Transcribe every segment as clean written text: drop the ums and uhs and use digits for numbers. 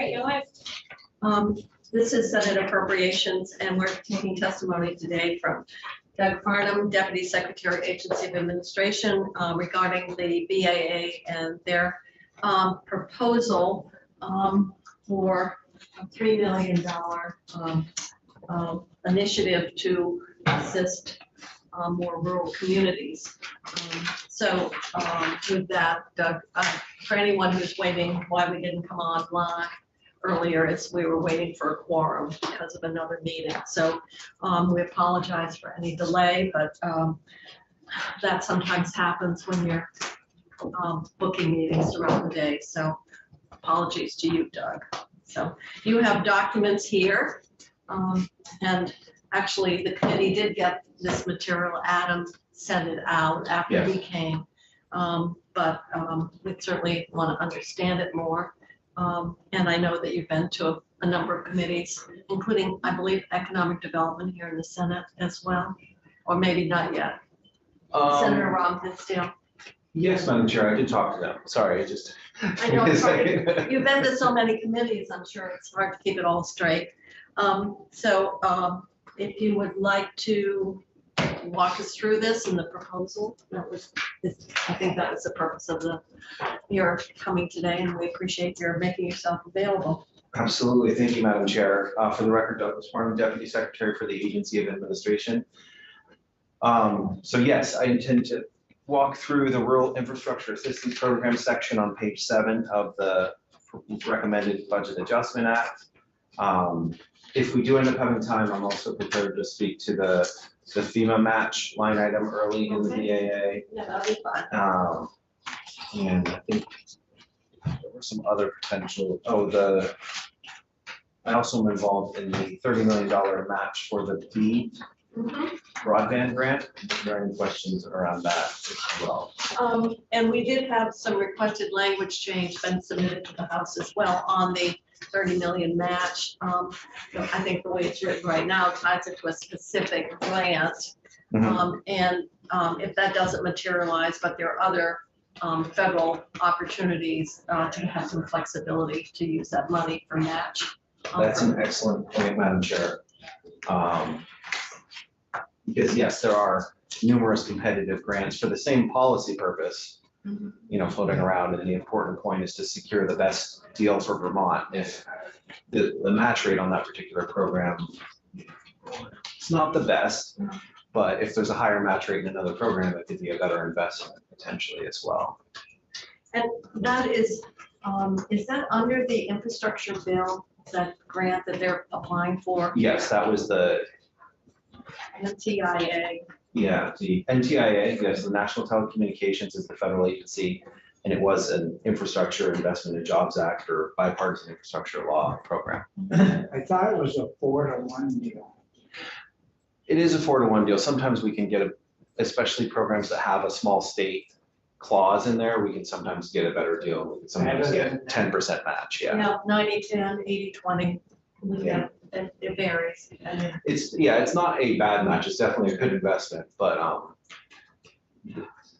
right, you're live. This is Senate Appropriations, and we're taking testimony today from Doug Farnham, Deputy Secretary, Agency of Administration, regarding the BAA and their proposal for a $3 million initiative to assist more rural communities. With that, Doug, for anyone who's waiting, why we didn't come on live earlier is we were waiting for a quorum because of another meeting. So we apologize for any delay, but that sometimes happens when you're booking meetings throughout the day. So apologies to you, Doug. So you have documents here, and actually the committee did get this material. Adam sent it out after he came, but we certainly want to understand it more. And I know that you've been to a number of committees, including, I believe, economic development here in the Senate as well, or maybe not yet. Senator Romney. Yes, Madam Chair, I did talk to them. Sorry, I know it's hard you've been to so many committees, I'm sure it's hard to keep it all straight. If you would like to walk us through this and the proposal, I think that was the purpose of your coming today, and we appreciate your making yourself available. Absolutely. Thank you, Madam Chair. For the record, Douglas Farnham, Deputy Secretary for the Agency of Administration. So yes, I intend to walk through the Rural Infrastructure Assistance Program section on page 7 of the recommended Budget Adjustment Act. If we do end up having time, I'm also prepared to speak to the FEMA match line item early in the BAA. Yeah, that'll be fine. And I think there were some other potential, I also am involved in the $30 million match for the B broadband grant. Are there any questions around that as well? And we did have some requested language change been submitted to the House as well on the 30 million match. I think the way it's written right now ties it to a specific grant. If that doesn't materialize, but there are other federal opportunities to have some flexibility to use that money for match. That's an excellent point, Madam Chair. Because yes, there are numerous competitive grants for the same policy purpose, floating around, and the important point is to secure the best deal for Vermont. If the match rate on that particular program, it's not the best, but if there's a higher match rate in another program, it could be a better investment potentially as well. And that is that under the infrastructure bill, that grant that they're applying for? Yes, that was the NTIA. Yeah, the NTIA, yes, the National Telecommunications is the federal agency, and it was an Infrastructure Investment and Jobs Act or bipartisan infrastructure law program. I thought it was a 4-to-1 deal. It is a 4-to-1 deal. Sometimes we can get especially programs that have a small state clause in there, we can sometimes get a better deal. We can sometimes get 10% match, yeah. Yeah, 90-10, 80-20. Yeah. It varies. It's not a bad match. It's definitely a good investment, but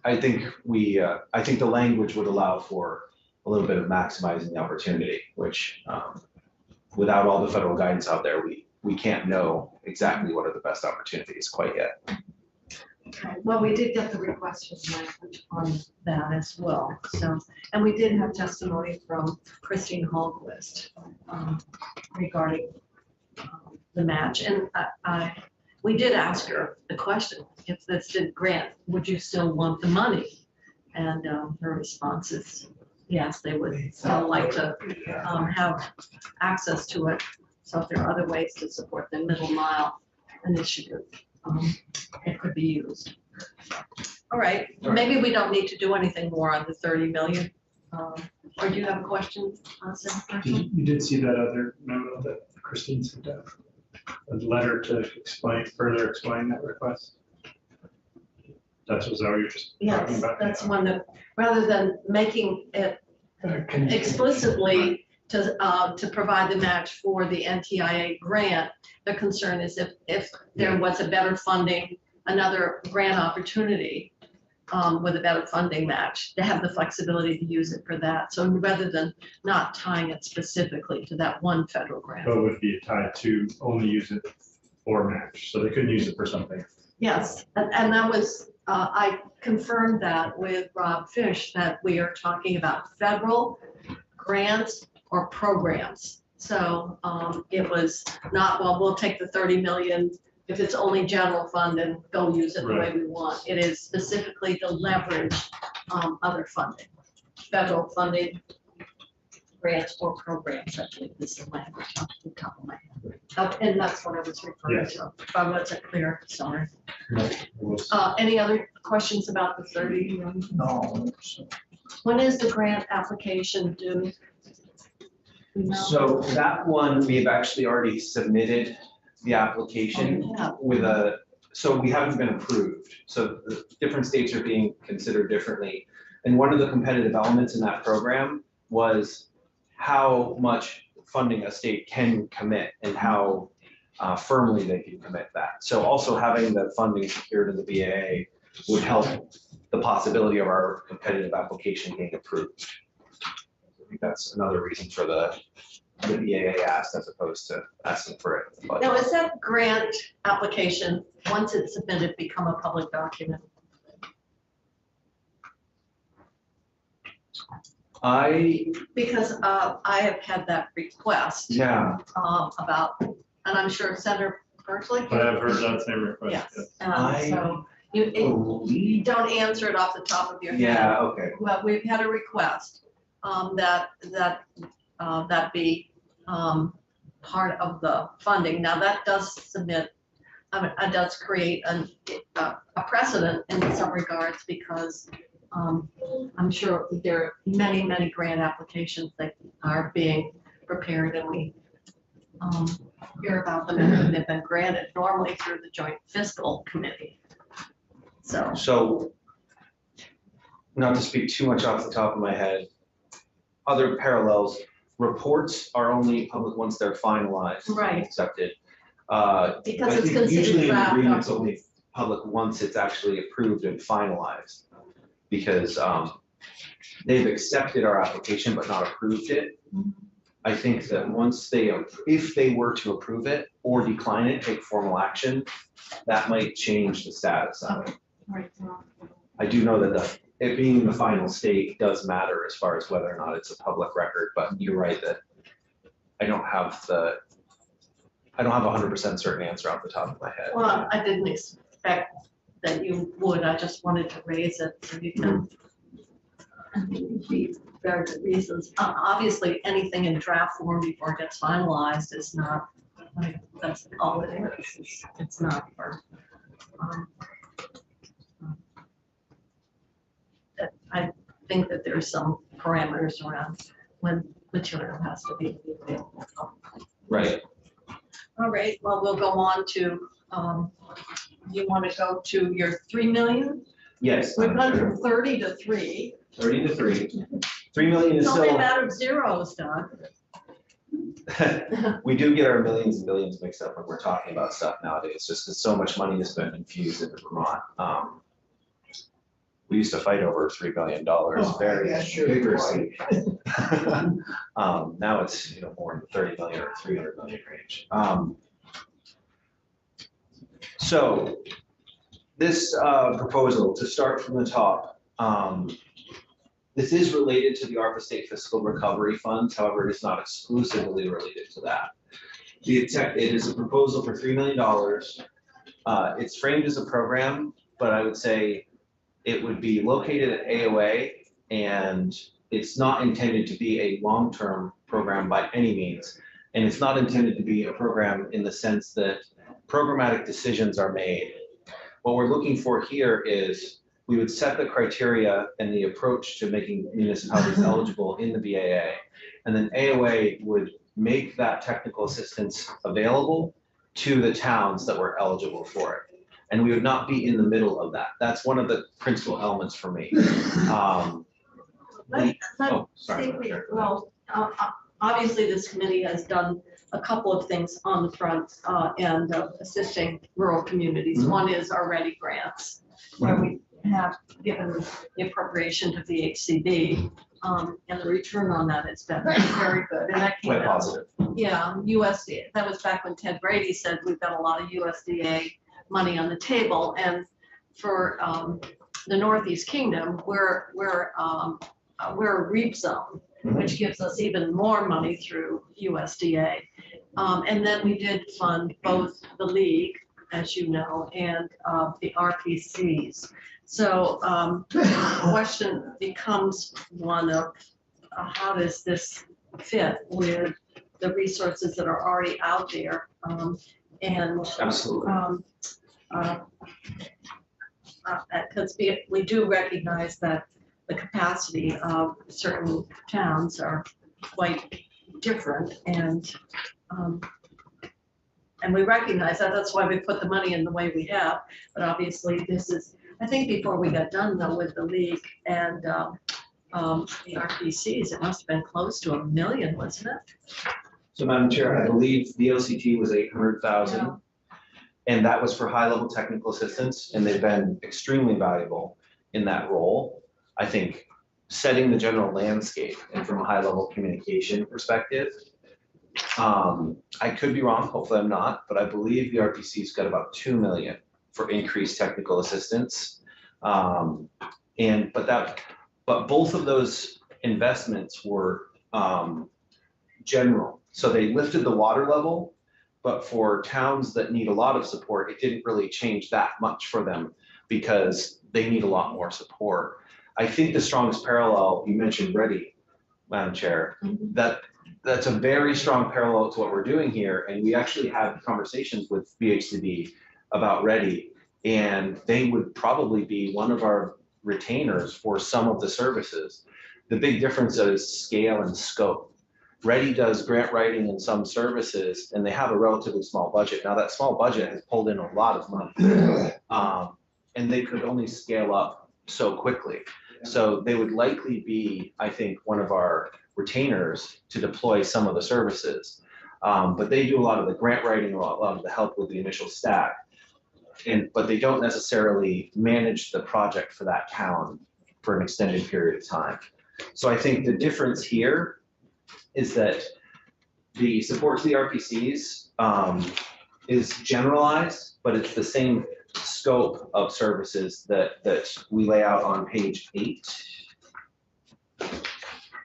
I think the language would allow for a little bit of maximizing the opportunity, which without all the federal guidance out there, we can't know exactly what are the best opportunities quite yet. Okay. Well, we did get the request for language on that as well. So, and we did have testimony from Christine Hallquist regarding the match, and we did ask her the question: if this did grant, would you still want the money? And her response is yes, they would still like to have access to it. So if there are other ways to support the middle mile initiative, it could be used. All right, maybe we don't need to do anything more on the 30 million. Or do you have a question, Senator? You did see that other memo that Christine sent out, a letter to further explain that request. That's what you're just talking about. That's one that, rather than making it explicitly to provide the match for the NTIA grant, the concern is if there was a better funding, another grant opportunity, with a better funding match, to have the flexibility to use it for that. So rather than not tying it specifically to that one federal grant. But would be tied to only use it for match, so they couldn't use it for something. Yes, and that was, I confirmed that with Rob Fish, that we are talking about federal grants or programs. So it was not, well, we'll take the 30 million if it's only general fund and go use it the way we want. It is specifically to leverage other funding, federal funding, grants or programs. I believe this is the language off the top of my head. And that's what I was referring to. If I wasn't clear, sorry. Any other questions about the 30? No. When is the grant application due? No. So that one, we've actually already submitted the application Yeah. with so we haven't been approved. So the different states are being considered differently. And one of the competitive elements in that program was how much funding a state can commit and how firmly they can commit that. So also having the funding secured in the BAA would help the possibility of our competitive application being approved. I think that's another reason for the BAA asked as opposed to asking for it. But Now, is that grant application, once it's submitted, become a public document? Because I have had that request Yeah, about, and I'm sure Senator Berkeley. But I've heard that same request. Yes, I so you don't answer it off the top of your head. yeah, okay. Well, we've had a request that be part of the funding. Now, that does submit, it does create a precedent in some regards because I'm sure there are many, many grant applications that are being prepared and we hear about them and they've been granted normally through the Joint Fiscal Committee. So, not to speak too much off the top of my head, other parallels, reports are only public once they're finalized and Right. accepted. Because it's I think considered usually an draft agreement's document. only public once it's actually approved and finalized. Because they've accepted our application but not approved it. Mhm. I think that once if they were to approve it or decline it, take formal action, that might change the status of it. Right. I do know that it being the final state does matter as far as whether or not it's a public record, but you're right that I don't have 100% certain answer off the top of my head. Well, I didn't expect that you would. I just wanted to raise it so you can. Be very good reasons. Obviously, anything in draft form before it gets finalized is not, that's all it is. It's not for. I think that there's some parameters around when material has to be available. Right. All right, well, we'll go on to, you want to go to your 3 million? Yes. We've gone from 30 to 3. 30 to 3. 3 million is It's only a still, matter of zeros, Doug. we do get our millions and billions mixed up when we're talking about stuff nowadays, just because so much money has been infused into Vermont. We used to fight over $3 billion very vigorously. Now it's more in the 30 million or 300 million range. So this proposal, to start from the top, this is related to the ARPA State Fiscal Recovery Funds. However, it is not exclusively related to that. It is a proposal for $3 million. It's framed as a program, but I would say it would be located at AOA, and it's not intended to be a long-term program by any means. And it's not intended to be a program in the sense that programmatic decisions are made. What we're looking for here is we would set the criteria and the approach to making municipalities eligible in the BAA. And then AOA would make that technical assistance available to the towns that were eligible for it. And we would not be in the middle of that. That's one of the principal elements for me. Well, Obviously, this committee has done a couple of things on the front and assisting rural communities. Mhm. One is our Ready grants, where we have given the appropriation to VHCD, and the return on that has been very good, and that came Quite out. positive. Yeah, USDA, that was back when Ted Brady said we've got a lot of USDA money on the table, and for the Northeast Kingdom, we're a REAP zone, which gives us even more money through USDA. And then we did fund both the league, as you know, and the RPCs. So the question becomes one of how does this fit with the resources that are already out there? And Absolutely. because we do recognize that the capacity of certain towns are quite different, and we recognize that. That's why we put the money in the way we have. But obviously, this is, I think before we got done though with the league and the RPCs, it must have been close to $1 million, wasn't it? So Madam Chair, I believe the OCT was 800,000. Yeah. And that was for high-level technical assistance, and they've been extremely valuable in that role. I think setting the general landscape and from a high-level communication perspective. I could be wrong, hopefully I'm not, but I believe the RPC's got about 2 million for increased technical assistance. But both of those investments were general. So they lifted the water level, but for towns that need a lot of support, it didn't really change that much for them because they need a lot more support. I think the strongest parallel, you mentioned Ready, Madam Chair, that's a very strong parallel to what we're doing here. And we actually had conversations with BHCD about Ready, and they would probably be one of our retainers for some of the services. The big difference is scale and scope. Ready does grant writing and some services, and they have a relatively small budget. Now that small budget has pulled in a lot of money, and they could only scale up so quickly. So they would likely be, I think, one of our retainers to deploy some of the services. But they do a lot of the grant writing, a lot of the help with the initial stack. But they don't necessarily manage the project for that town for an extended period of time. So I think the difference here is that the support to the RPCs is generalized, but it's the same scope of services that we lay out on page 8.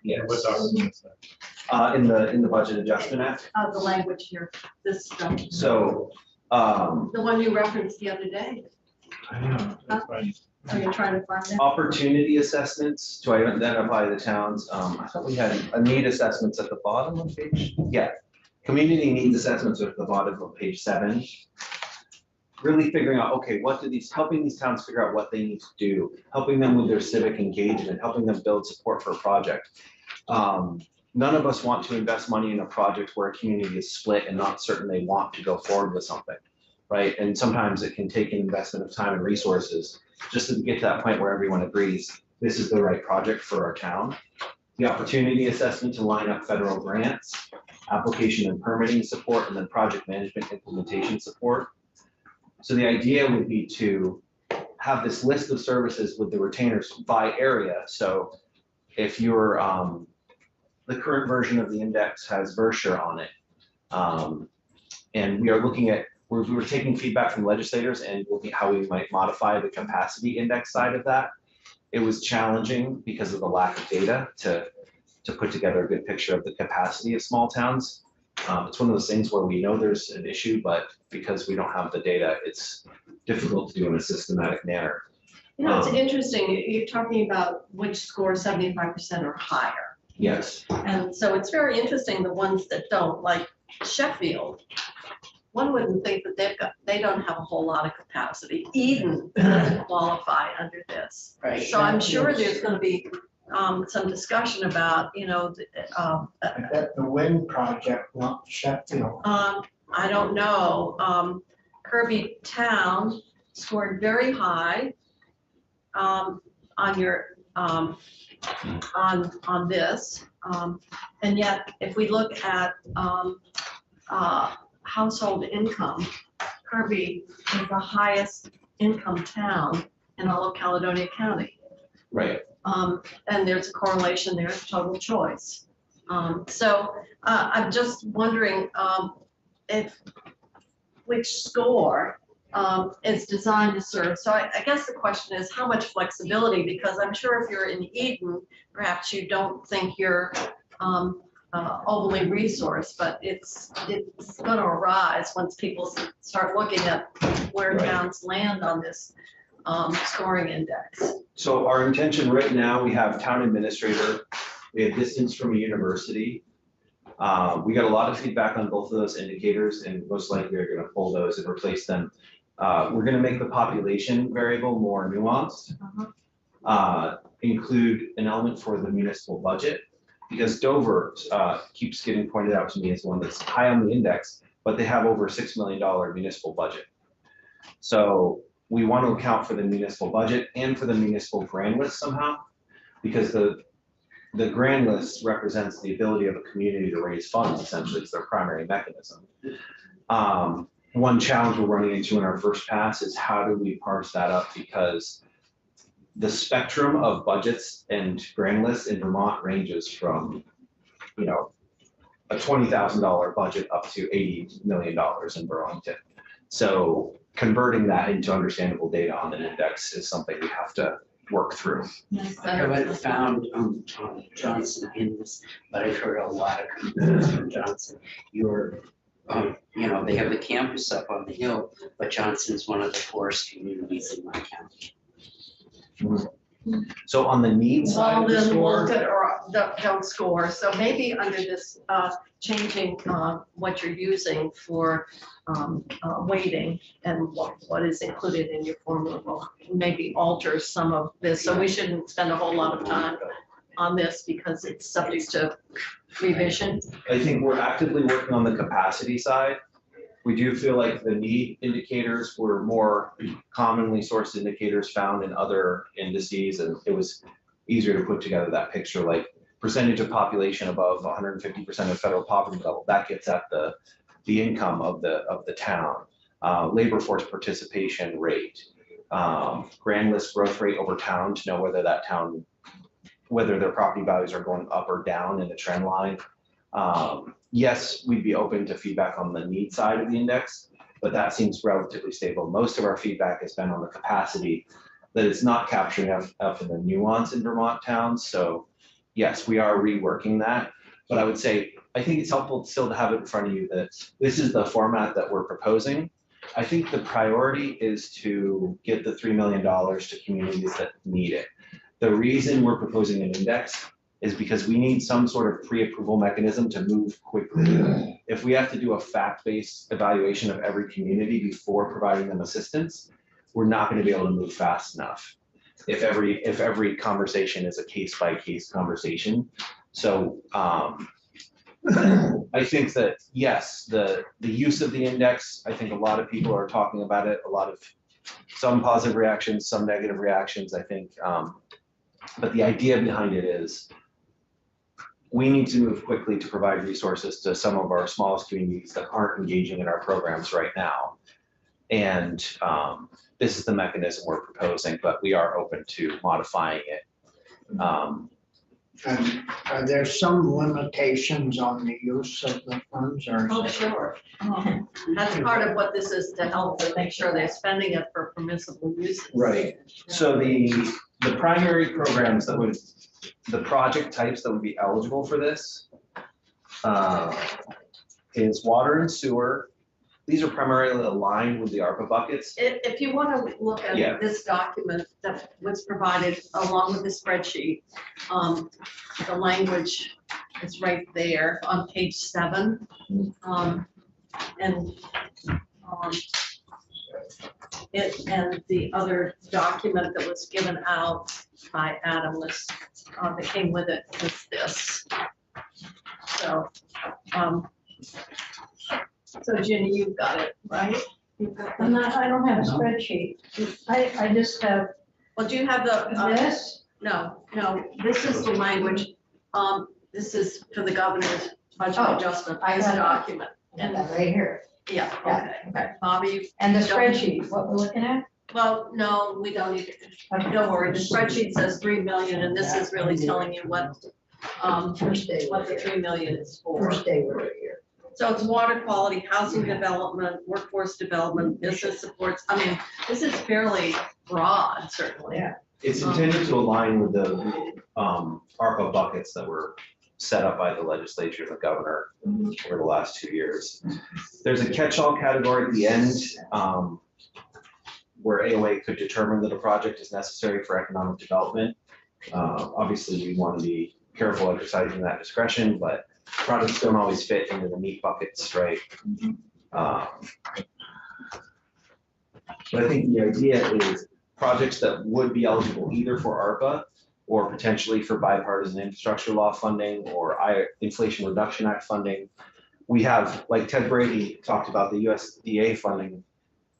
Yes. What document is that? In the budget adjustment act. The language here, this stuff. So The one you referenced the other day. I know, that's fine. Are you trying to find that? opportunity assessments to identify the towns. I thought we had a need assessments at the bottom of page. Yeah, community needs assessments are at the bottom of page 7. Really figuring out, okay, helping these towns figure out what they need to do, helping them with their civic engagement, helping them build support for a project. None of us want to invest money in a project where a community is split and not certain they want to go forward with something, right? And sometimes it can take an investment of time and resources just to get to that point where everyone agrees this is the right project for our town. The opportunity assessment to line up federal grants, application and permitting support, and then project management implementation support. So the idea would be to have this list of services with the retainers by area. So if you're, the current version of the index has Versure on it. And we are looking at, we were taking feedback from legislators and looking at how we might modify the capacity index side of that. It was challenging because of the lack of data to put together a good picture of the capacity of small towns. It's one of those things where we know there's an issue, but because we don't have the data, it's difficult to do in a systematic manner. You know, it's interesting, you're talking about which score 75% or higher. Yes. And so it's very interesting, the ones that don't, like Sheffield. One wouldn't think that they don't have a whole lot of capacity, Eden doesn't qualify under this. Right. So I'm sure there's gonna be some discussion about, you know, I bet the wind project, not Sheffield. I don't know. Kirby Town scored very high on your on this, and yet if we look at household income, Kirby is the highest income town in all of Caledonia County. Right. And there's a correlation there, total choice. I'm just wondering if which score is designed to serve. So I guess the question is how much flexibility, because I'm sure if you're in Eden, perhaps you don't think you're overly resourced, but it's going to arise once people start looking at where Right. towns land on this scoring index. So our intention right now, we have town administrator, we have distance from a university. We got a lot of feedback on both of those indicators, and most likely are gonna pull those and replace them. We're gonna make the population variable more nuanced. Include an element for the municipal budget, because Dover keeps getting pointed out to me as one that's high on the index, but they have over $6 million municipal budget. So we want to account for the municipal budget and for the municipal grand list somehow, because the grand list represents the ability of a community to raise funds, essentially. It's their primary mechanism. One challenge we're running into in our first pass is how do we parse that up, because the spectrum of budgets and grand lists in Vermont ranges from, you know, a $20,000 budget up to $80 million in Burlington. So converting that into understandable data on an index is something we have to work through. I haven't found Johnson in this, but I've heard a lot of complaints from Johnson. You're, you know, they have the campus up on the hill, but Johnson's one of the poorest communities in my county. So on the needs side of the Walden, score, Wilton, or don't score. So maybe under this changing what you're using for weighting and what is included in your formula will maybe alter some of this. So we shouldn't spend a whole lot of time on this because it's subject to revision. I think we're actively working on the capacity side. We do feel like the need indicators were more commonly sourced indicators found in other indices, and it was easier to put together that picture, like percentage of population above 150% of federal poverty level. That gets at the income of the town. Labor force participation rate, grand list growth rate over town to know whether that town, whether their property values are going up or down in the trend line. Yes, we'd be open to feedback on the need side of the index, but that seems relatively stable. Most of our feedback has been on the capacity, that it's not capturing enough of the nuance in Vermont towns. So yes, we are reworking that, but I would say, I think it's helpful still to have it in front of you that this is the format that we're proposing. I think the priority is to get the $3 million to communities that need it. The reason we're proposing an index is because we need some sort of pre-approval mechanism to move quickly. If we have to do a fact-based evaluation of every community before providing them assistance, we're not going to be able to move fast enough. If every conversation is a case-by-case conversation. So I think that, yes, the use of the index, I think a lot of people are talking about it, some positive reactions, some negative reactions, I think. But the idea behind it is we need to move quickly to provide resources to some of our smallest communities that aren't engaging in our programs right now. And this is the mechanism we're proposing, but we are open to modifying it. And are there some limitations on the use of the funds, or Oh, is it? sure. That's part of what this is, to help to make sure they're spending it for permissible uses. Right. So the primary programs that would, the project types that would be eligible for this is water and sewer. These are primarily aligned with the ARPA buckets. If you want to look Yeah. at this document that was provided along with the spreadsheet, the language is right there on page 7. And the other document that was given out by Adam was, that came with it was this. So, so Ginny, you've got it, right? You've got I'm the- not, I don't have a spreadsheet. I just have Well, do you have the? this. No, this is the language. This is for the governor's budget Oh, adjustment, I this got it. document. And that right here. Yeah, Yeah, okay. Bobby, And the Don't- spreadsheet, what we're looking at? Well, no, we don't need, don't worry, the spreadsheet says 3 million, and this is really telling you what, First day, what the 3 million is for. first day we're here. So it's water quality, housing development, workforce development, business supports, I mean, this is fairly broad, certainly. Yeah. It's intended to align with the ARPA buckets that were set up by the legislature and the governor over the last 2 years. There's a catch-all category at the end where AOA could determine that a project is necessary for economic development. Obviously, we want to be careful exercising that discretion, but projects don't always fit into the neat buckets, right? But I think the idea is projects that would be eligible either for ARPA or potentially for bipartisan infrastructure law funding or Inflation Reduction Act funding. We have, like Ted Brady talked about the USDA funding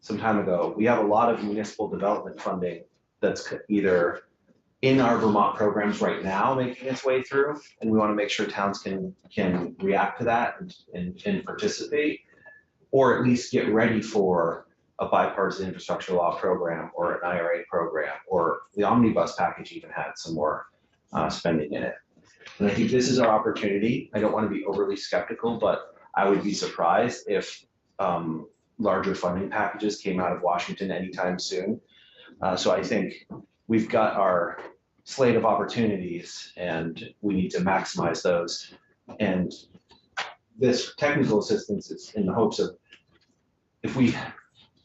some time ago, we have a lot of municipal development funding that's either in our Vermont programs right now making its way through, and we want to make sure towns can react to that and participate, or at least get ready for a bipartisan infrastructure law program or an IRA program, or the omnibus package even had some more spending in it. And I think this is our opportunity. I don't want to be overly skeptical, but I would be surprised if larger funding packages came out of Washington anytime soon. So I think we've got our slate of opportunities and we need to maximize those. And this technical assistance is in the hopes of, if we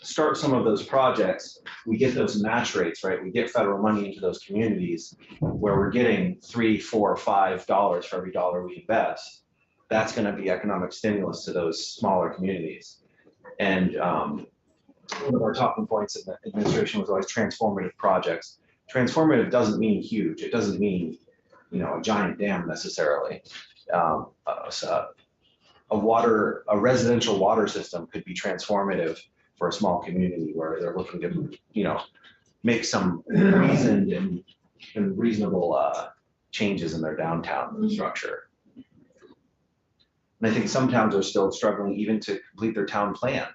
start some of those projects, we get those match rates, right? We get federal money into those communities where we're getting $3, $4, $5 for every dollar we invest. That's going to be economic stimulus to those smaller communities. And one of our talking points in the administration was always transformative projects. Transformative doesn't mean huge. It doesn't mean, a giant dam necessarily. A residential water system could be transformative for a small community where they're looking to, make some reasoned and reasonable changes in their downtown structure. And I think some towns are still struggling even to complete their town plan,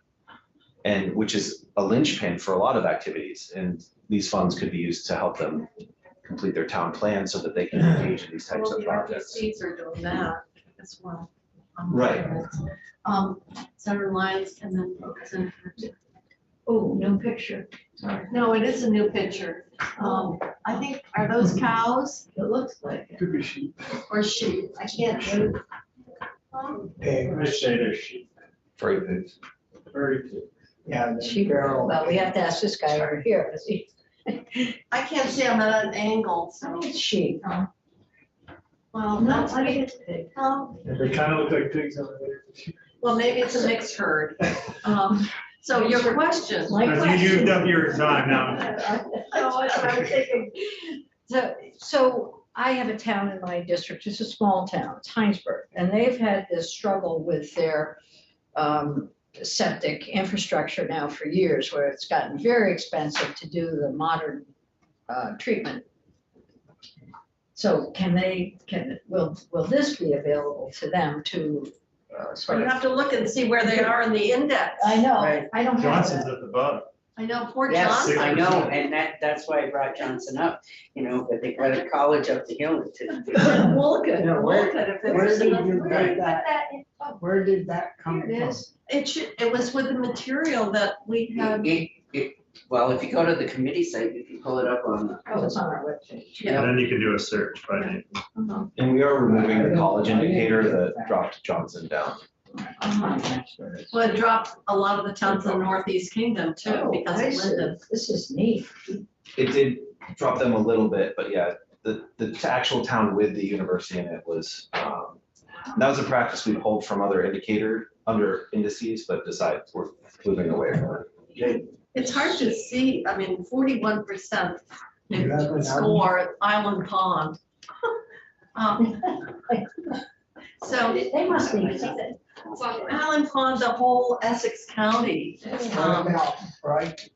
and which is a linchpin for a lot of activities. And these funds could be used to help them complete their town plan so that they can engage in these types of projects. RPCs are doing that as well. Right. Senator Lyons and then Senator. Oh, no picture. No, it is a new picture. I think, are those cows It looks like it. Could be sheep. or sheep? I can't see. Pig. I say they're sheep. Very good. Very good. Yeah, the Sheep. barrel. Well, we have to ask this guy over here. Is he? I can't see, I'm at an angle, so. It's sheep. Well, No, that's I think me. it's pig. They kind of look like pigs over there. Well, maybe it's a mixed herd. So your question. My I think you've question. done your time now. No, that's what I'm thinking. So I have a town in my district, it's a small town, it's Heinsberg, and they've had this struggle with their septic infrastructure now for years, where it's gotten very expensive to do the modern treatment. So will this be available to them to sort You of? have to look and see where they are in the index. I know, Right. I don't have Johnson's that. at the bottom. I know, poor Yes, Johnson. I know, and that's why I brought Johnson up, but they got a college up the hill to. Wolcott, Yeah, Wolcott, if where it's did enough. you get that? Oh, Where did that come here it from? is. It was with the material that we had. Well, if you go to the committee site, you can pull it up on. Oh, it's on our webpage. Yeah. And then you can do a search by name. Uh-huh. And we are removing the college indicator that dropped Johnson down. Well, it dropped a lot of the towns in the Northeast Kingdom too, Oh, because I of see. Linden. This is neat. It did drop them a little bit, but yeah, the actual town with the university in it was, that was a practice we pulled from other under indices, but decided we're moving away from it. It's hard to see, 41% You have an score Island Pond. So They must be. Island Pond, the whole Essex County, What about Brighton?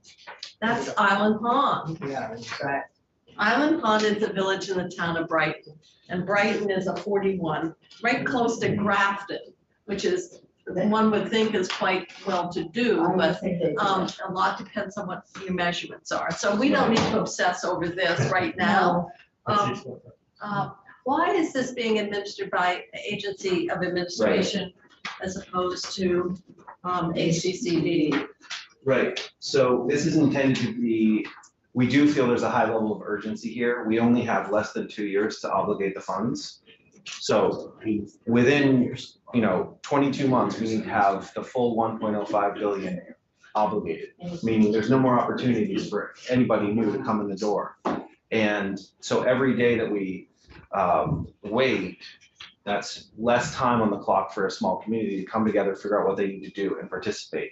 that's Island Pond. Yeah, exactly. Island Pond is a village in the town of Brighton, and Brighton is a 41, right close to Grafton, which is one would think is quite well-to-do, I but think they do. a lot depends on what your measurements are. So we don't need to obsess over this right now. That's Um, useful. Why is this being administered by agency of administration as opposed to ACCD? Right, so this is intended to be, we do feel there's a high level of urgency here. We only have less than 2 years to obligate the funds. So within, 22 months, we need to have the full 1.05 billion obligated, meaning there's no more opportunities for anybody new to come in the door. And so every day that we wait, that's less time on the clock for a small community to come together, figure out what they need to do and participate.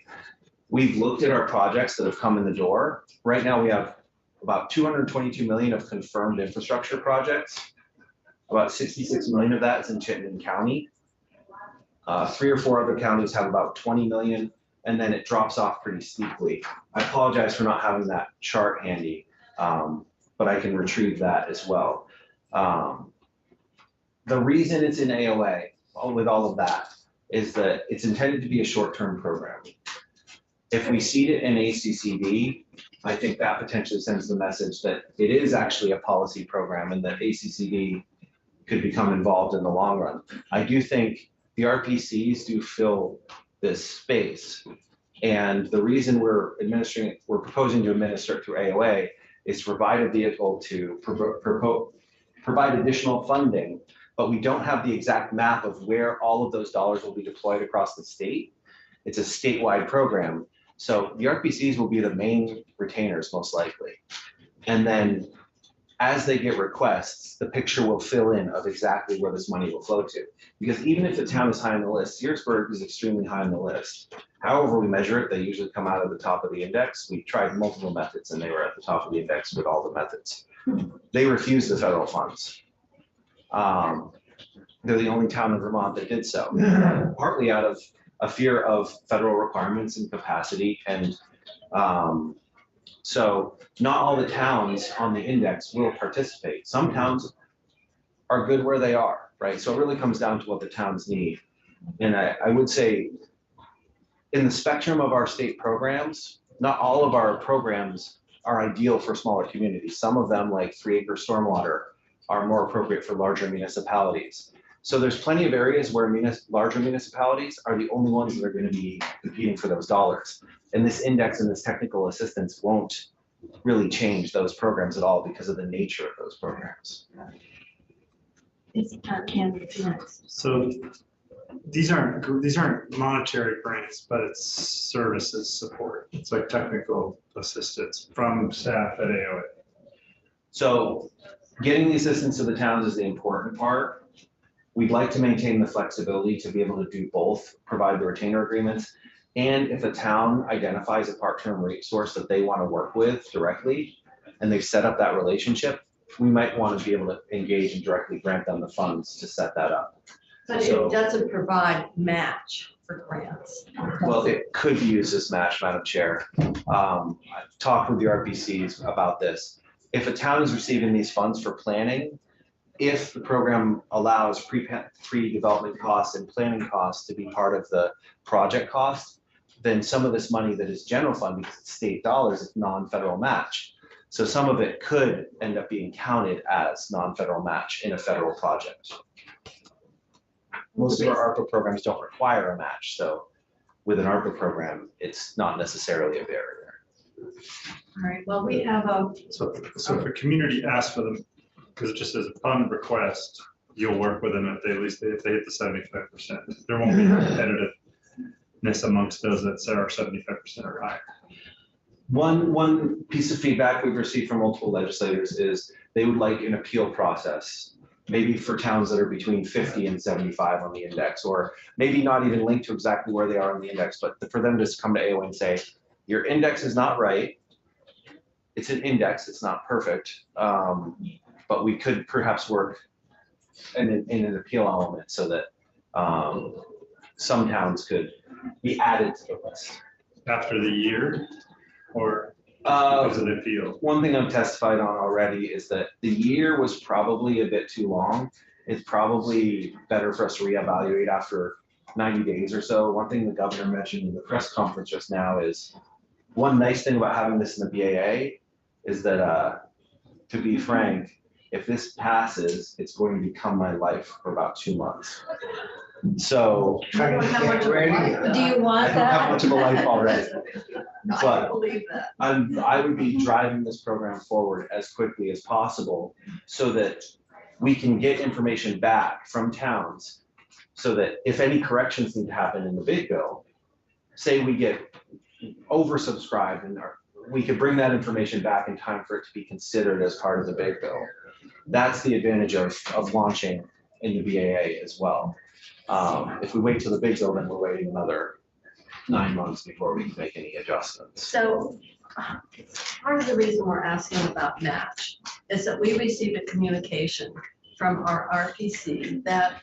We've looked at our projects that have come in the door. Right now, we have about 222 million of confirmed infrastructure projects. About 66 million of that is in Chittenden County. 3 or 4 other counties have about 20 million, and then it drops off pretty steeply. I apologize for not having that chart handy, but I can retrieve that as well. The reason it's in AOA with all of that is that it's intended to be a short-term program. If we seed it in ACCD, I think that potentially sends the message that it is actually a policy program and that ACCD could become involved in the long run. I do think the RPCs do fill this space. And the reason we're proposing to administer it through AOA is to provide a vehicle to provide additional funding, but we don't have the exact map of where all of those dollars will be deployed across the state. It's a statewide program. So the RPCs will be the main retainers most likely. And then as they get requests, the picture will fill in of exactly where this money will flow to. Because even if the town is high on the list, Searsburg is extremely high on the list. However we measure it, they usually come out of the top of the index. We tried multiple methods and they were at the top of the index with all the methods. They refused the federal funds. They're the only town in Vermont that did so, partly out of a fear of federal requirements and capacity. And so not all the towns on the index will participate. Some towns are good where they are, right? So it really comes down to what the towns need. And I would say in the spectrum of our state programs, not all of our programs are ideal for smaller communities. Some of them, like 3-acre stormwater, are more appropriate for larger municipalities. So there's plenty of areas where larger municipalities are the only ones that are going to be competing for those dollars. And this index and this technical assistance won't really change those programs at all because of the nature of those programs. So these aren't monetary grants, but it's services support. It's like technical assistance from staff at AOA. So getting the assistance to the towns is the important part. We'd like to maintain the flexibility to be able to do both, provide the retainer agreements. And if a town identifies a part-term rate source that they want to work with directly, and they've set up that relationship, we might want to be able to engage and directly grant them the funds to set that up. But it doesn't provide match for grants. Well, it could be used as match, Madam Chair. I've talked with the RPCs about this. If a town is receiving these funds for planning, if the program allows pre-development costs and planning costs to be part of the project cost, then some of this money that is general fund, because it's state dollars, is non-federal match. So some of it could end up being counted as non-federal match in a federal project. Most of our ARPA programs don't require a match, so with an ARPA program, it's not necessarily a barrier. All right, well, we have a, So if a community asks for them, because it just says upon request, you'll work with them if they hit the 75%. There won't be competitiveness amongst those that are 75% or higher. One piece of feedback we've received from multiple legislators is they would like an appeal process, maybe for towns that are between 50 and 75 on the index, or maybe not even linked to exactly where they are on the index, but for them to just come to AOA and say, your index is not right. It's an index, it's not perfect, but we could perhaps work in an appeal element so that some towns could be added to the list. After the year, or because of the appeal? One thing I've testified on already is that the year was probably a bit too long. It's probably better for us to reevaluate after 90 days or so. One thing the governor mentioned in the press conference just now is one nice thing about having this in the BAA is that, to be frank, if this passes, it's going to become my life for about 2 months. So I don't have much of a life, though. Do you I want don't have that? much of a life already. I But believe that. I would be driving this program forward as quickly as possible so that we can get information back from towns so that if any corrections need to happen in the big bill, say we get oversubscribed and we could bring that information back in time for it to be considered as part of the big bill. That's the advantage of launching in the BAA as well. If we wait till the big bill, then we're waiting another 9 months before we can make any adjustments. So part of the reason we're asking about match is that we received a communication from our RPC that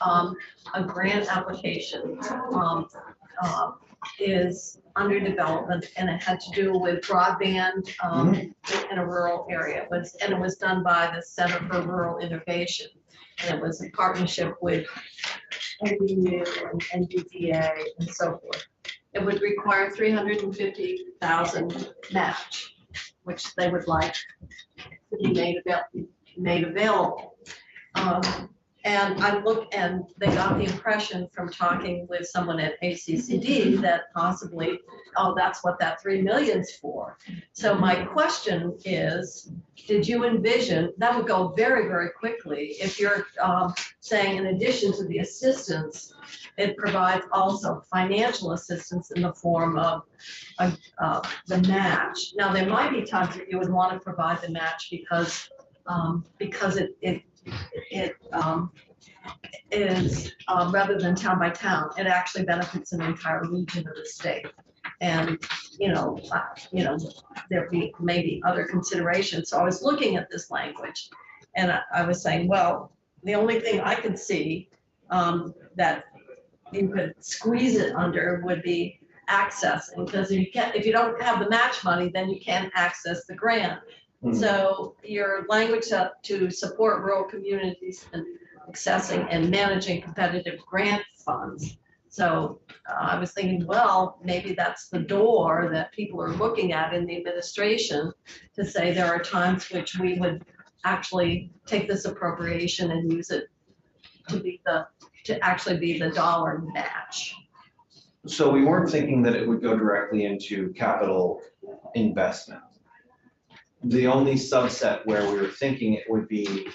a grant application is under development, and it had to do with broadband in a rural area. It was done by the Center for Rural Innovation, and it was a partnership with NBU and NBTA and so forth. It would require 350,000 match, which they would like to be made available. And they got the impression from talking with someone at ACCD that possibly, oh, that's what that 3 million's for. So my question is, did you envision, that would go very, very quickly if you're saying in addition to the assistance, it provides also financial assistance in the form of the match. Now, there might be times that you would want to provide the match because it is rather than town by town, it actually benefits an entire region of the state. And there be maybe other considerations. So I was looking at this language, and I was saying, well, the only thing I could see that you could squeeze it under would be accessing, because if you don't have the match money, then you can't access the grant. So your language up to support rural communities and accessing and managing competitive grant funds. So I was thinking, well, maybe that's the door that people are looking at in the administration to say there are times which we would actually take this appropriation and use it to actually be the dollar match. So we weren't thinking that it would go directly into capital investment. The only subset where we were thinking it would be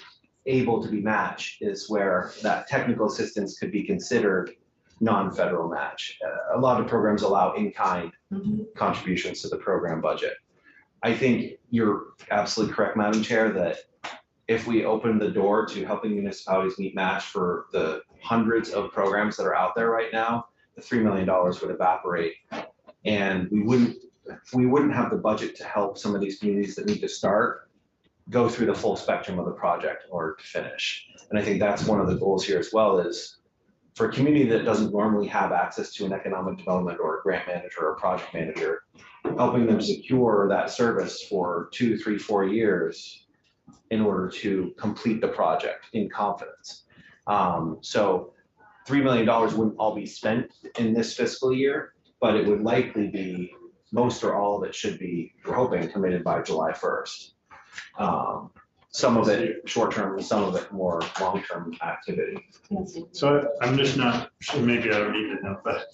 able to be matched is where that technical assistance could be considered non-federal match. A lot of programs allow in-kind contributions to the program budget. I think you're absolutely correct, Madam Chair, that if we open the door to helping municipalities meet match for the hundreds of programs that are out there right now, the $3 million would evaporate, and we wouldn't have the budget to help some of these communities that need to start go through the full spectrum of the project in order to finish. And I think that's one of the goals here as well, is for a community that doesn't normally have access to an economic development or a grant manager or a project manager, helping them secure that service for 2, 3, 4 years in order to complete the project in confidence. So $3 million wouldn't all be spent in this fiscal year, but it would likely be most or all of it should be, we're hoping, committed by July 1st. Some of it short-term, and some of it more long-term activity. So I'm just not sure, maybe I don't need to know, but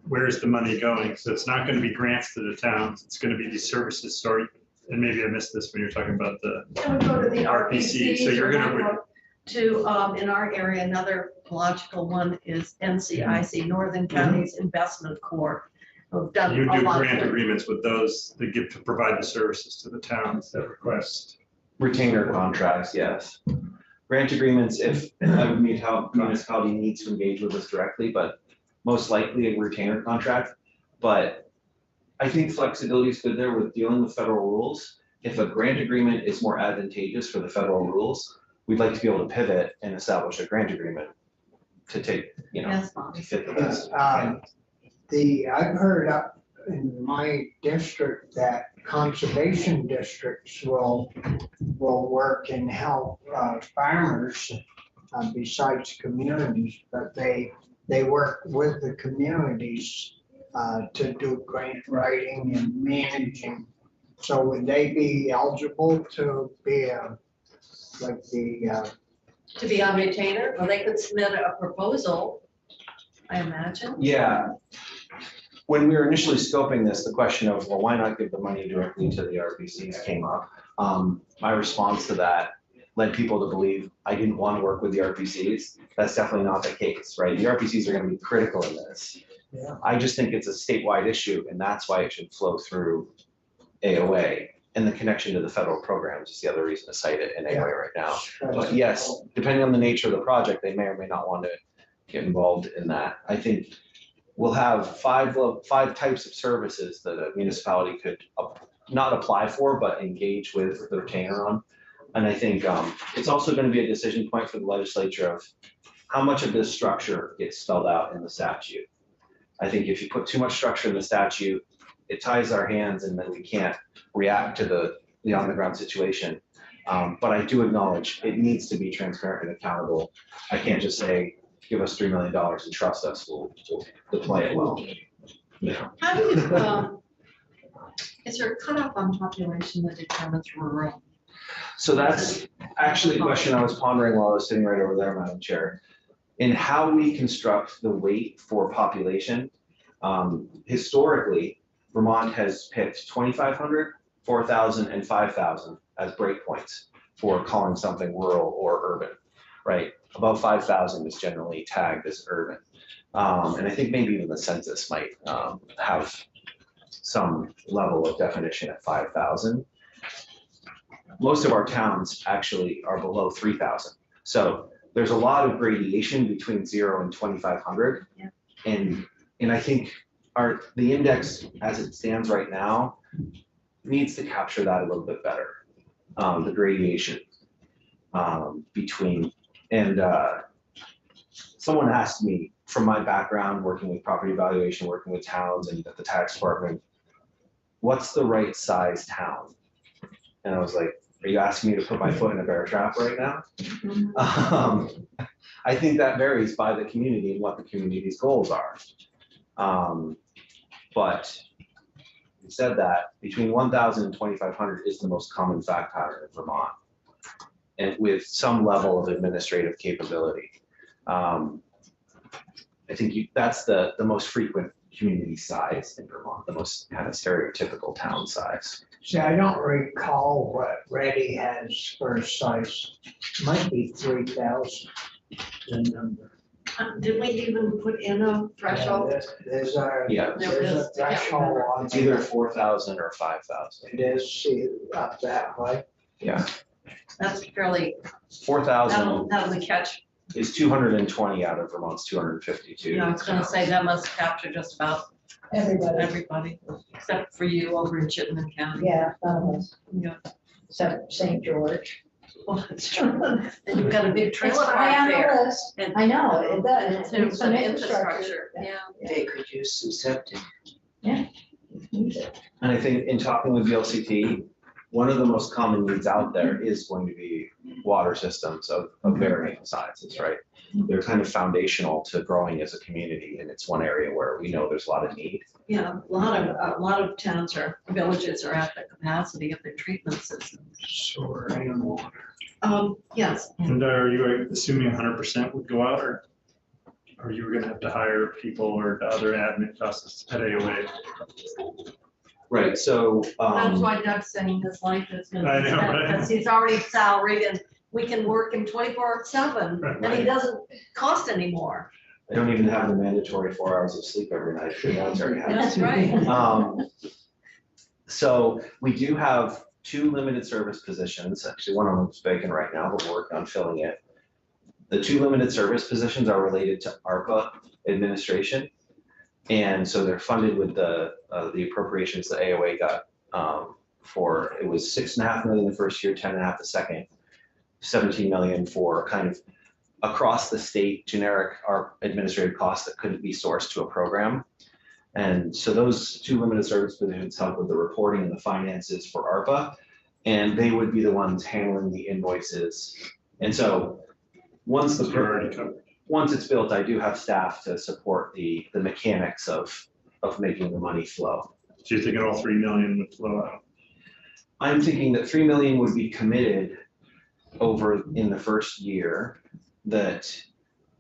where's the money going? So it's not going to be grants to the towns, it's going to be these services, sorry, and maybe I missed this when you're talking about the It would go to the RPC, so you're going to, in our area, another logical one is NCIC, Northern Counties Investment Corp. Who've done You a do lot grant of- agreements with those that give to provide the services to the towns that request. Retainer contracts, yes. Grant agreements, if a municipality needs to engage with us directly, but most likely a retainer contract. But I think flexibility is good there with dealing with federal rules. If a grant agreement is more advantageous for the federal rules, we'd like to be able to pivot and establish a grant agreement to take, Yes, Bob. to fit the best. I've heard up in my district that conservation districts will work and help farmers besides communities, but they they work with the communities to do grant writing and managing. So would they be eligible to be like the, To be on retainer, or they could submit a proposal, I imagine. Yeah. When we were initially scoping this, the question of, well, why not give the money directly to the RPCs came up. My response to that led people to believe I didn't want to work with the RPCs. That's definitely not the case, right? The RPCs are going to be critical in this. Yeah. I just think it's a statewide issue, and that's why it should flow through AOA. And the connection to the federal programs is the other reason to cite it in AOA right now. But yes, depending on the nature of the project, they may or may not want to get involved in that. I think we'll have five types of services that a municipality could not apply for, but engage with the retainer on. And I think it's also going to be a decision point for the legislature of how much of this structure gets spelled out in the statute. I think if you put too much structure in the statute, it ties our hands and then we can't react to the on the ground situation. But I do acknowledge it needs to be transparent and accountable. I can't just say, give us $3 million and trust us, we'll deploy it well. Yeah. How do you, is there a cutoff on population that determines rural? So that's actually a question I was pondering while I was sitting right over there, Madam Chair. In how we construct the weight for population, historically, Vermont has picked 2,500, 4,000, and 5,000 as breakpoints for calling something rural or urban, right? Above 5,000 is generally tagged as urban. And I think maybe even the census might have some level of definition at 5,000. Most of our towns actually are below 3,000. So there's a lot of gradation between 0 and 2,500. Yeah. And I think the index as it stands right now needs to capture that a little bit better. The gradation between, and someone asked me from my background working with property valuation, working with towns and at the tax department, what's the right size town? And I was like, are you asking me to put my foot in a bear trap right now? I think that varies by the community and what the community's goals are. But we said that between 1,000 and 2,500 is the most common fact pattern in Vermont, and with some level of administrative capability. I think that's the most frequent community size in Vermont, the most kind of stereotypical town size. see, I don't recall what Reddy has for size. Might be 3,000, the number. Did we even put in a threshold? There's a, Yeah, there's a threshold on. it's either 4,000 or 5,000. It is, see, up that way. Yeah, That's fairly, 4,000 that'll be catch. is 220 out of Vermont's 252. I was gonna say that must capture just about everybody, except for you over in Chittenden County. Yeah, none of us, Yeah. except St. George. Well, it's true. And you've got a big It's trailer high park on there. the list. And- I know, it does. In terms Some of infrastructure, yeah. They could use some septic. And I think in talking with VLCT, one of the most common needs out there is going to be water systems of varying sizes, right? They're kind of foundational to growing as a community, and it's one area where we know there's a lot of need. Yeah, a lot of towns or villages are at the capacity of their treatment systems. Sewer and water. Yes, And are you assuming 100% would go out, or you were gonna have to hire people or other admin costs at AOA? Right, so. that's why Doug's saying his life is gonna I be know, spent, right? because he's already salaried and we can work him 24/7 and he doesn't cost anymore. I don't even have the mandatory 4 hours of sleep every night. The military has. That's right. So we do have 2 limited service positions. Actually, one of them is vacant right now, but we're working on filling it. The 2 limited service positions are related to ARPA administration. And so they're funded with the appropriations that AOA got for, it was $6.5 million the first year, 10.5 the second, 17 million for kind of across the state generic administrative costs that couldn't be sourced to a program. And so those 2 limited service positions help with the reporting and the finances for ARPA, and they would be the ones handling the invoices. And so once the You're already covered. once it's built, I do have staff to support the mechanics of making the money flow. So you're thinking all 3 million would flow out? I'm thinking that 3 million would be committed over in the first year. That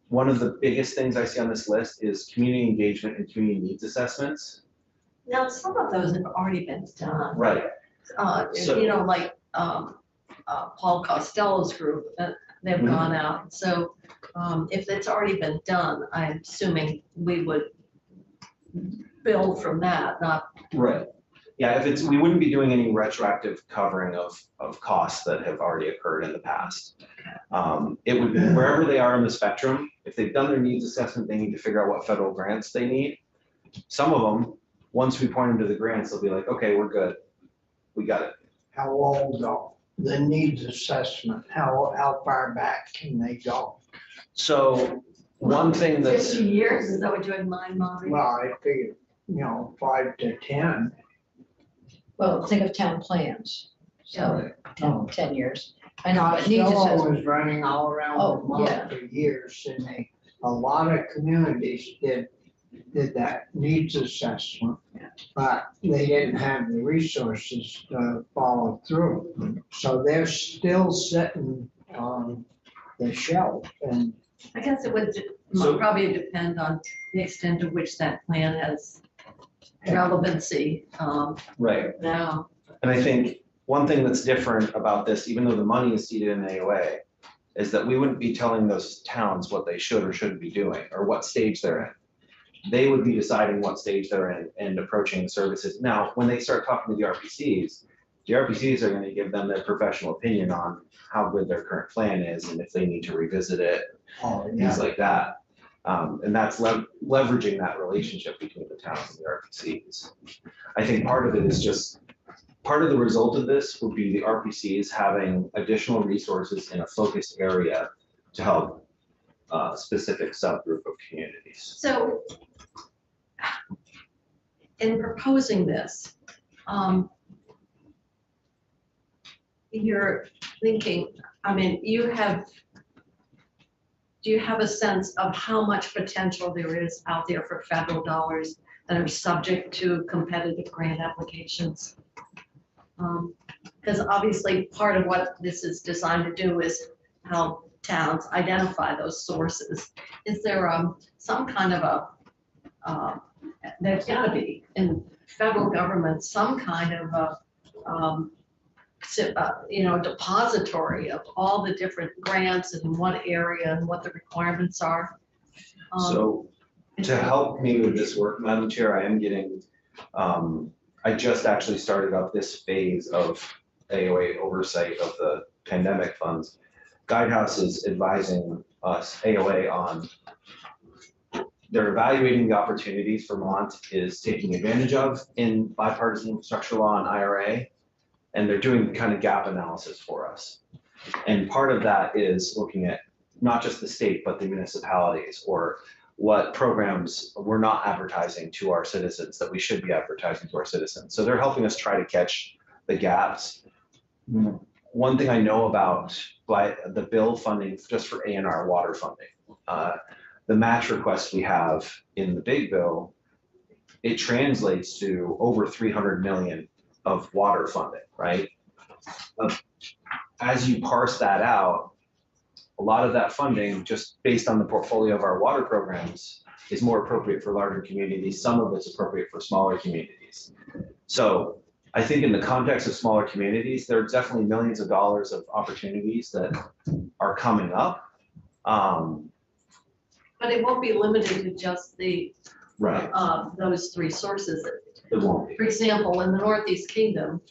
one of the biggest things I see on this list is community engagement and community needs assessments. Now, some of those have already been done. Right. So- You know, like, Paul Costello's group, they've Mhm. gone out. So, if it's already been done, I'm assuming we would build from that, not, Right. Yeah, if it's, we wouldn't be doing any retroactive covering of costs that have already occurred in the past. It would be wherever they are in the spectrum, if they've done their needs assessment, they need to figure out what federal grants they need. Some of them, once we point them to the grants, they'll be like, okay, we're good. We got it. How old though? The needs assessment, how far back can they go? So one thing that's, 50 years, is that what you had in mind, Marty? Well, I figure, 5 to 10. Well, think of town plans, so Oh. 10 years. I know, it needs Costello assessment. was running all around Oh, Vermont yeah. for years, and a lot of communities did that needs assessment. But they didn't have the resources to follow through, so they're still sitting on the shelf, and I guess it would So- probably depend on the extent to which that plan has relevancy, right. now. And I think one thing that's different about this, even though the money is seated in AOA, is that we wouldn't be telling those towns what they should or shouldn't be doing, or what stage they're in. They would be deciding what stage they're in and approaching the services. Now, when they start talking to the RPCs are gonna give them their professional opinion on how good their current plan is and if they need to revisit it, things like that. And that's leveraging that relationship between the towns and the RPCs. I think part of it is just, part of the result of this would be the RPCs having additional resources in a focused area to help a specific subgroup of communities. So in proposing this, you're thinking, I mean, do you have a sense of how much potential there is out there for federal dollars that are subject to competitive grant applications? Because obviously, part of what this is designed to do is help towns identify those sources. Is there some kind of there's gotta be in federal government, some kind of depository of all the different grants and what area and what the requirements are? So to help me with this work, Madam Chair, I am getting, I just actually started up this phase of AOA oversight of the pandemic funds. Guidehouse is advising us, AOA, on, they're evaluating the opportunities Vermont is taking advantage of in bipartisan infrastructure law and IRA, and they're doing kind of gap analysis for us. And part of that is looking at not just the state, but the municipalities, or what programs we're not advertising to our citizens that we should be advertising to our citizens. So they're helping us try to catch the gaps. One thing I know about the bill funding just for A&R water funding, the match request we have in the big bill, it translates to over 300 million of water funding, right? As you parse that out, a lot of that funding, just based on the portfolio of our water programs, is more appropriate for larger communities. Some of it's appropriate for smaller communities. So I think in the context of smaller communities, there are definitely millions of dollars of opportunities that are coming up. But it won't be limited to just the, Right, those three sources. it won't be. For example, in the Northeast Kingdom,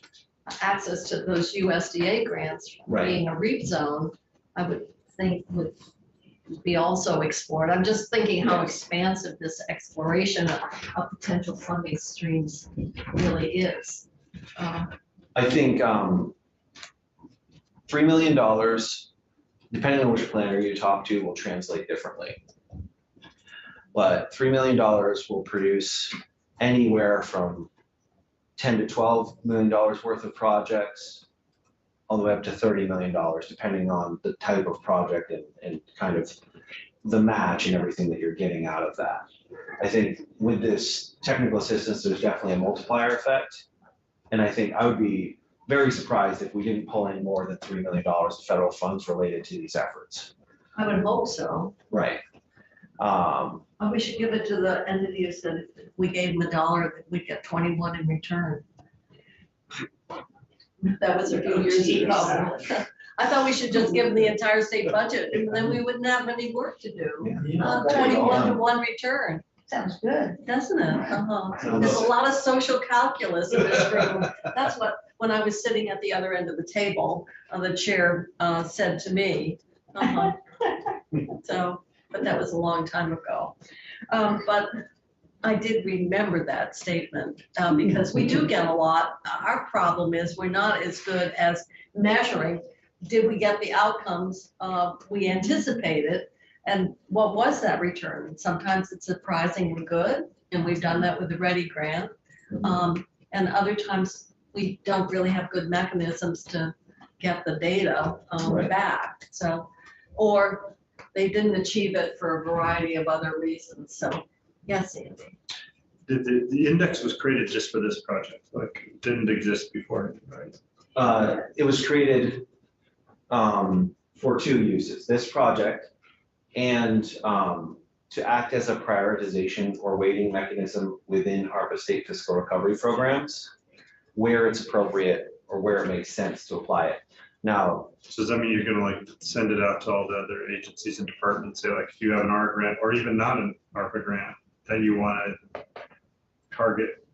access to those USDA grants, Right. being a REAP zone, I would think would be also explored. I'm just thinking how expansive this exploration of potential funding streams really is. I think $3 million, depending on which planner you talk to, will translate differently. But $3 million will produce anywhere from $10 to $12 million worth of projects, all the way up to $30 million, depending on the type of project and kind of the match and everything that you're getting out of that. I think with this technical assistance, there's definitely a multiplier effect. And I think I would be very surprised if we didn't pull in more than $3 million of federal funds related to these efforts. I would hope so. Right. Oh, we should give it to the entities that if we gave them $1, that we'd get 21 in return. That was a few years ago. I thought we should just give them the entire state budget, and then we wouldn't have any work to do. 21 to 1 return, Sounds good. doesn't it? There's a lot of social calculus in this room. That's what, when I was sitting at the other end of the table, the chair said to me. So, but that was a long time ago. But I did remember that statement because we do get a lot. Our problem is we're not as good as measuring. Did we get the outcomes we anticipated? And what was that return? Sometimes it's surprisingly good, and we've done that with the READY grant. And other times we don't really have good mechanisms to get the data back. So, or they didn't achieve it for a variety of other reasons. So, yes, Andy. The index was created just for this project, like it didn't exist before, right? It was created for 2 uses, this project and to act as a prioritization or weighting mechanism within ARPA state fiscal recovery programs where it's appropriate or where it makes sense to apply it. Now, So does that mean you're gonna like send it out to all the other agencies and departments, say like if you have an ARPA grant or even not an ARPA grant that you wanna target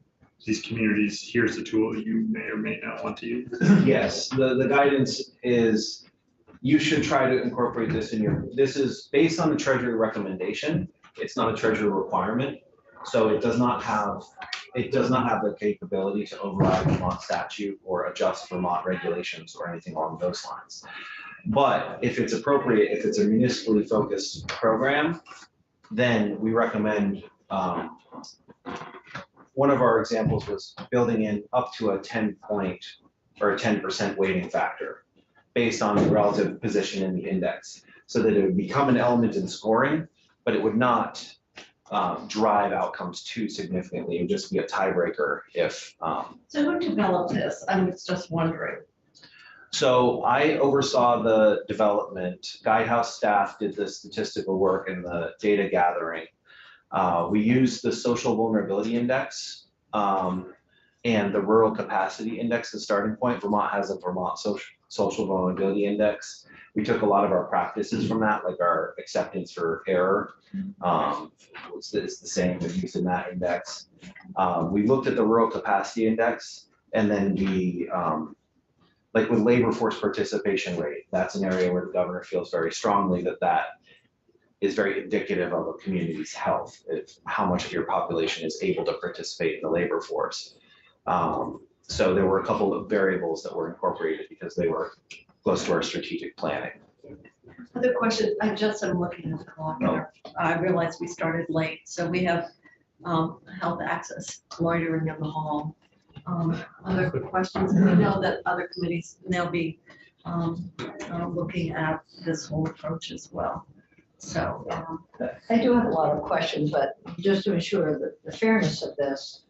these communities, here's the tool you may or may not want to use? yes, the guidance is you should try to incorporate this in your, this is based on the Treasury recommendation. It's not a Treasury requirement. So it does not have the capability to override Vermont statute or adjust Vermont regulations or anything along those lines. But if it's appropriate, if it's a municipally focused program, then we recommend, one of our examples was building in up to a 10-point or a 10% weighting factor based on the relative position in the index, so that it would become an element in scoring, but it would not drive outcomes too significantly. It would just be a tiebreaker if. So who developed this? I was just wondering. So I oversaw the development. Guidehouse staff did the statistical work and the data gathering. We used the social vulnerability index and the rural capacity index as starting point. Vermont has a Vermont social vulnerability index. We took a lot of our practices from that, like our acceptance for error. It's the same, we used in that index. We looked at the rural capacity index, and then we, like with labor force participation rate, that's an area where the governor feels very strongly that that is very indicative of a community's health, if how much of your population is able to participate in the labor force. So there were a couple of variables that were incorporated because they were close to our strategic planning. Other question, I just am looking at the clock here. I realized we started late, so we have health access loitering in the hall. Other questions? We know that other committees now be looking at this whole approach as well. So I do have a lot of questions, but just to ensure that the fairness of this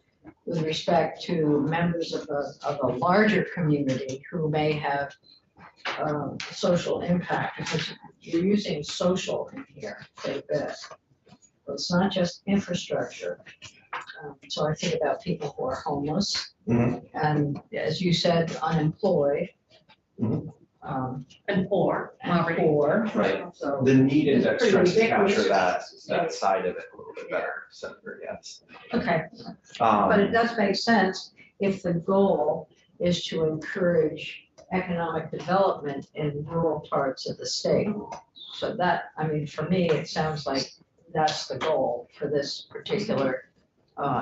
with respect to members of a larger community who may have social impact, because you're using social in here, quite a bit. So it's not just infrastructure. So I think about people who are homeless and, as you said, unemployed. and poor. And poor. Right. So The need index Pretty tries to capture ridiculous. that side of it a little bit better, Senator, yes. okay, but it does make sense if the goal is to encourage economic development in rural parts of the state. So that, I mean, for me, it sounds like that's the goal for this particular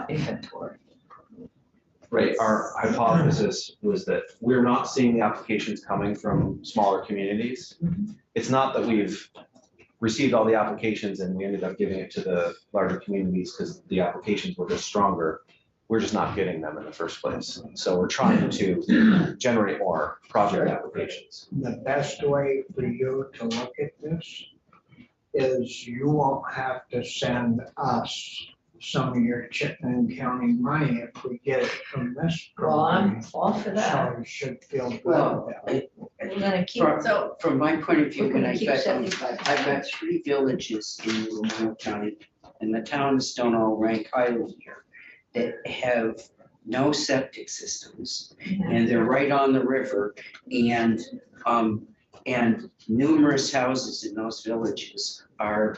inventory. Right, our hypothesis was that we're not seeing the applications coming from smaller communities. It's not that we've received all the applications and we ended up giving it to the larger communities because the applications were just stronger. We're just not getting them in the first place. So we're trying to generate more project applications. The best way for you to look at this is you won't have to send us some of your Chittenden County money if we get it from this Well, program. I'm all for that. So you should feel good Well, about it. We're gonna keep, So, From my point of view, we're when gonna I've keep got, 75. I've got 3 villages in Lamoille County, and the towns don't all rank highly here, that have no septic systems, and they're right on the river, and numerous houses in those villages are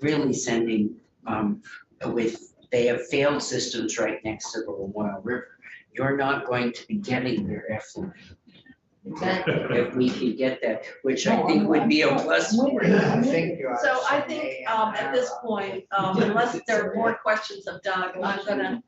really sending, they have failed systems right next to the Lamoille River. You're not going to be getting their effluent Exactly. if we can get that, which I think would be a plus. I think you ought to so I send think, A&R at this point, unless there are more questions of Doug, I'm gonna,